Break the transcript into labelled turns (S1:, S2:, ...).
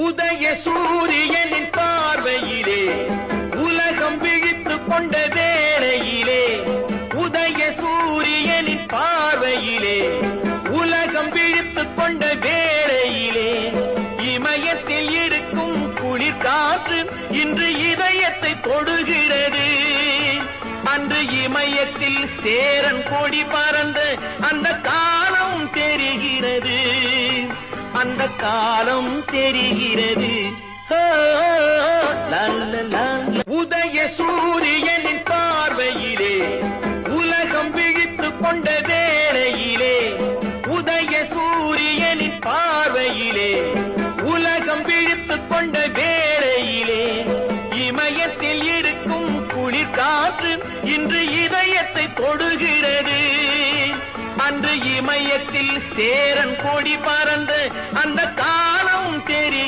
S1: உதய சூரியனின் பார்வையிலே உலகம் விழித்துக் கொண்ட வேளையிலே, உதய சூரியனின் பார்வையிலே உலகம் விழித்துக் கொண்ட வேளையிலே, இமயத்தில் இருக்கும் குளிர் காற்று இன்று இதயத்தை தொடுகிறது. அன்று இமயத்தில் சேரன் கொடி பறந்த அந்த காலம் தெரிகிறது, அந்த காலம் தெரிகிறது. உதய சூரியனின் பார்வையிலே உலகம் விழித்துக் கொண்ட வேளையிலே, உதய சூரியனின் பார்வையிலே உலகம் விழித்துக் கொண்ட வேளையிலே, இமயத்தில் இருக்கும் குளிர் காற்று இன்று இதயத்தை தொடுகிறது. அன்று இமயத்தில் சேரன் கொடி பறந்த அந்த காலம் தெரிகிறது.